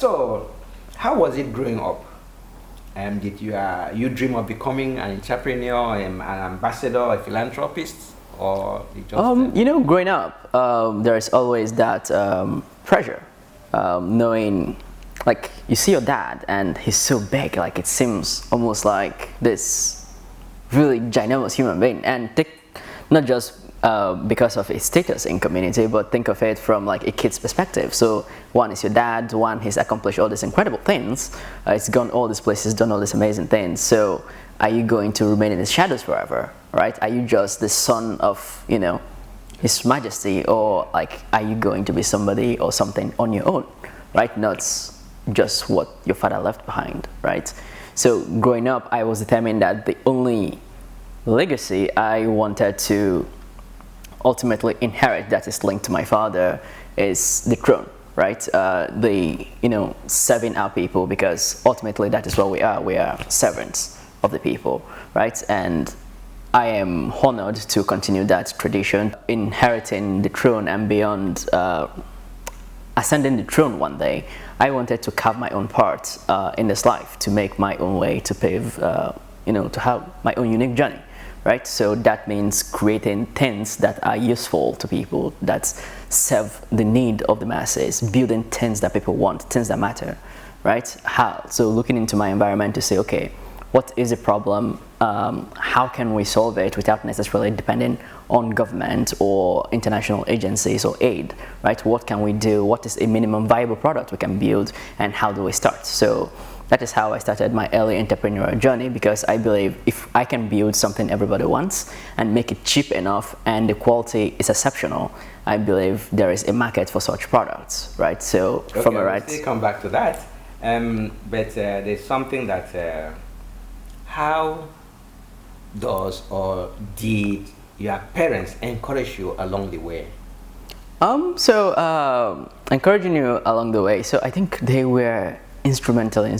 So, how was it growing up? Did you dream of becoming an entrepreneur, an ambassador, a philanthropist, or you just? Growing up, there is always that pressure, knowing, like, you see your dad and he's so big, like it seems almost like this really ginormous human being, and not just because of his status in community, but think of it from like a kid's perspective. So one is your dad, one he's accomplished all these incredible things, he's gone all these places, done all these amazing things. So are you going to remain in his shadows forever, right? Are you just the son of, His Majesty, or like are you going to be somebody or something on your own, right? Not just what your father left behind, right? So growing up, I was determined that the only legacy I wanted to ultimately inherit that is linked to my father is the throne, right? Serving our people, because ultimately that is what we are. We are servants of the people, right? And I am honored to continue that tradition, inheriting the throne and beyond, ascending the throne one day. I wanted to carve my own part in this life, to make my own way, to pave, to have my own unique journey. Right, so that means creating things that are useful to people, that serve the need of the masses, building things that people want, things that matter, right? How? So looking into my environment to say, okay, what is the problem? How can we solve it without necessarily depending on government or international agencies or aid, right? What can we do? What is a minimum viable product we can build, and how do we start? So that is how I started my early entrepreneurial journey, because I believe if I can build something everybody wants and make it cheap enough and the quality is exceptional, I believe there is a market for such products, right? So okay, from a right... We'll come back to that. But there's something that, how does or did your parents encourage you along the way? Encouraging you along the way. So I think they were instrumentally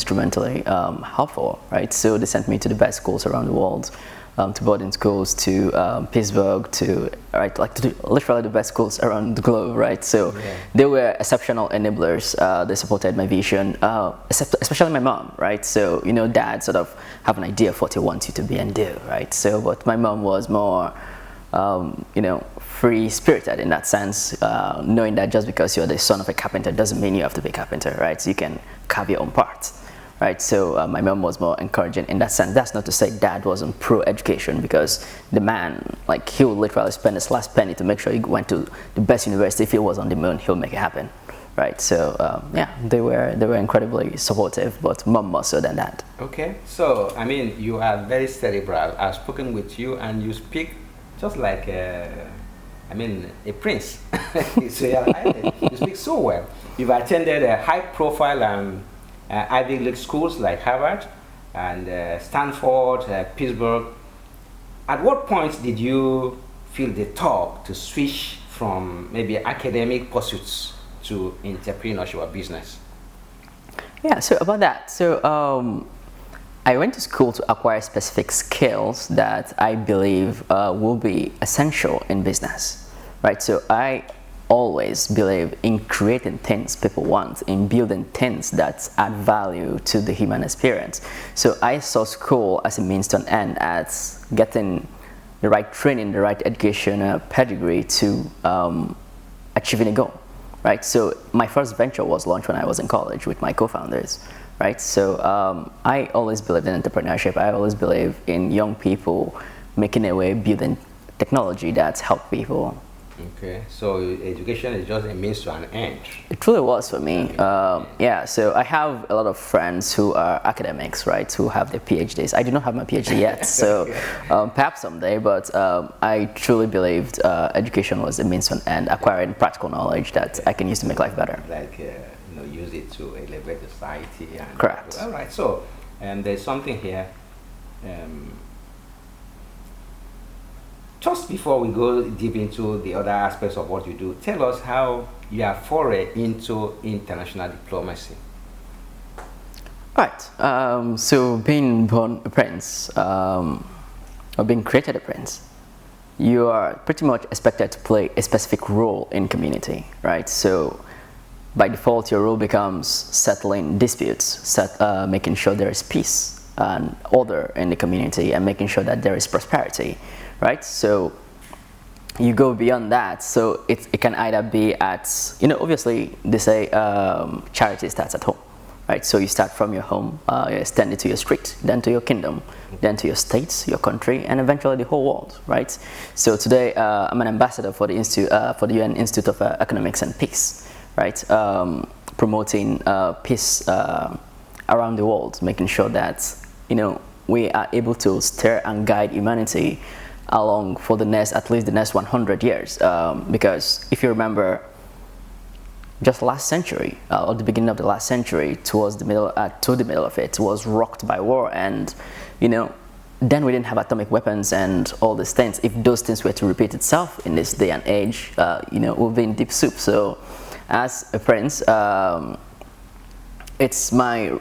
helpful, right? So they sent me to the best schools around the world, to boarding schools, to Pittsburgh, literally the best schools around the globe, right? So they were exceptional enablers. They supported my vision, especially my mom, right? So dad sort of have an idea of what he wants you to be and do, right? So but my mom was more free-spirited in that sense, knowing that just because you're the son of a carpenter doesn't mean you have to be a carpenter, right? So you can carve your own parts, right? So my mom was more encouraging in that sense. That's not to say dad wasn't pro-education, because the man, like, he would literally spend his last penny to make sure he went to the best university. If he was on the moon, he'll make it happen, right? So they were incredibly supportive, but mom more so than that. Okay, so I mean, you are very cerebral. I've spoken with you, and you speak just like a prince. So you speak so well. You've attended high-profile Ivy League schools like Harvard and Stanford, Pittsburgh. At what point did you feel the tug to switch from maybe academic pursuits to entrepreneurship or business? Yeah, so about that. So I went to school to acquire specific skills that I believe will be essential in business, right? So I always believe in creating things people want, in building things that add value to the human experience. So I saw school as a means to an end, as getting the right training, the right education, pedigree to achieving a goal, right? So my first venture was launched when I was in college with my co-founders. Right, so I always believed in entrepreneurship. I always believe in young people making a way, building technology that helps people. Okay, so education is just a means to an end. It truly was for me. Yeah, so I have a lot of friends who are academics, right, who have their PhDs. I do not have my PhD yet, so perhaps someday, but I truly believed education was a means to an end, acquiring practical knowledge that I can use to make life better. Like, use it to elevate society. And correct. All right, so there's something here. Just before we go deep into the other aspects of what you do, tell us how you are foray into international diplomacy. Right. So being born a prince, or being created a prince, you are pretty much expected to play a specific role in community, right? So by default, your role becomes settling disputes, making sure there is peace and order in the community, and making sure that there is prosperity, right? So you go beyond that. So it can either be at, obviously they say charity starts at home, right? So you start from your home, you extend it to your street, then to your kingdom, then to your states, your country, and eventually the whole world, right? So today I'm an ambassador for the UN Institute of Economics and Peace, right? Promoting peace around the world, making sure that we are able to steer and guide humanity along for at least the next 100 years. Because if you remember, just last century, or the beginning of the last century, to the middle of it, was rocked by war, and then we didn't have atomic weapons and all these things. If those things were to repeat itself in this day and age, we'll be in deep soup. So, as a prince, it's my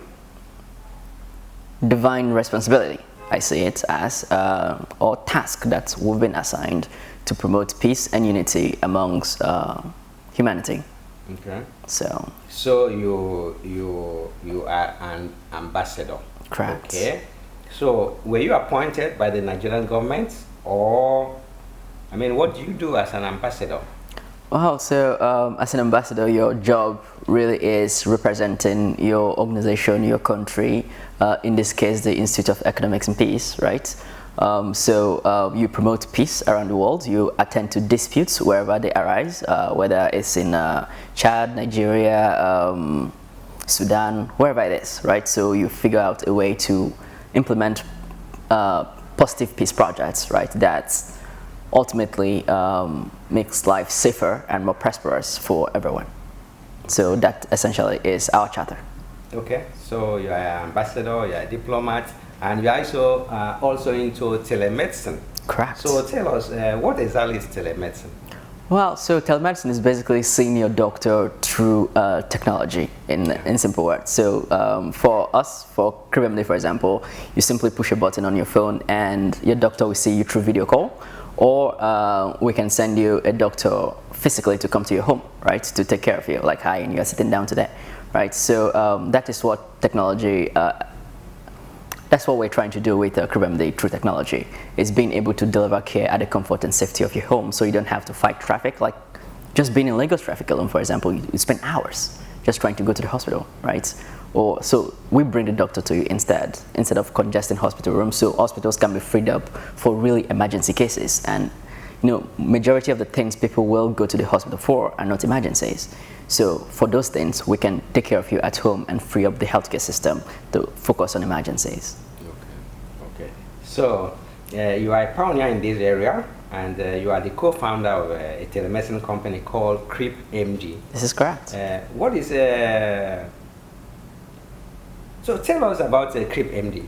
divine responsibility, I see it as, or task that we've been assigned to promote peace and unity amongst humanity. Okay. So you are an ambassador. Correct. Okay. So were you appointed by the Nigerian government, or what do you do as an ambassador? Well, so as an ambassador, your job really is representing your organization, your country, in this case the Institute of Economics and Peace, right? So you promote peace around the world, you attend to disputes wherever they arise, whether it's in Chad, Nigeria, Sudan, wherever it is, right? So you figure out a way to implement positive peace projects, right? That's ultimately makes life safer and more prosperous for everyone. So that essentially is our charter. Okay, so you are an ambassador, you are a diplomat, and you are also into telemedicine. Correct. So tell us, what exactly is telemedicine? Well, so telemedicine is basically seeing your doctor through technology, in simple words. So for us, for Cribemly, for example, you simply push a button on your phone and your doctor will see you through video call, or we can send you a doctor physically to come to your home, right, to take care of you, like hi, and you're sitting down today, right? So that is what technology, that's what we're trying to do with Cribemly through technology, is being able to deliver care at the comfort and safety of your home, so you don't have to fight traffic. Like just being in Lagos traffic alone, for example, you spend hours just trying to go to the hospital, right? Or so we bring the doctor to you instead of congesting hospital rooms, so hospitals can be freed up for really emergency cases. And majority of the things people will go to the hospital for are not emergencies. So for those things, we can take care of you at home and free up the healthcare system to focus on emergencies. Okay. So you are a pioneer in this area, and you are the co-founder of a telemedicine company called Cribemly. This is correct. What is so tell us about Cribemly.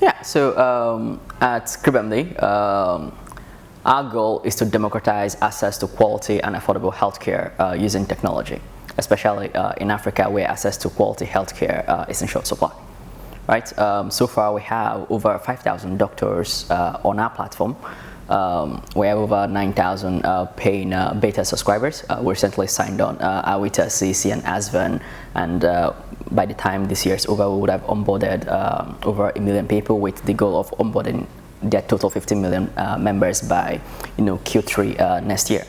Yeah. So at Cribemly, our goal is to democratize access to quality and affordable healthcare using technology, especially in Africa, where access to quality healthcare is in short supply. Right? So far, we have over 5,000 doctors on our platform. We have over 9,000 paying beta subscribers. We recently signed on Awita, CC, and Asvan, and by the time this year is over, we would have onboarded over 1 million people, with the goal of onboarding their total 15 million members by Q3 next year.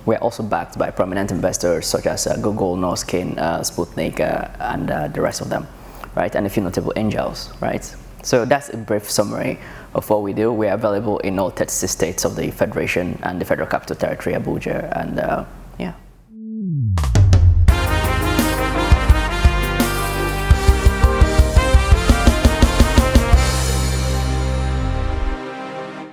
We're also backed by prominent investors such as Google, Norskin, Sputnik, and the rest of them, right? And a few notable angels, right? So that's a brief summary of what we do. We are available in all 36 states of the Federation and the Federal Capital Territory, Abuja, and yeah.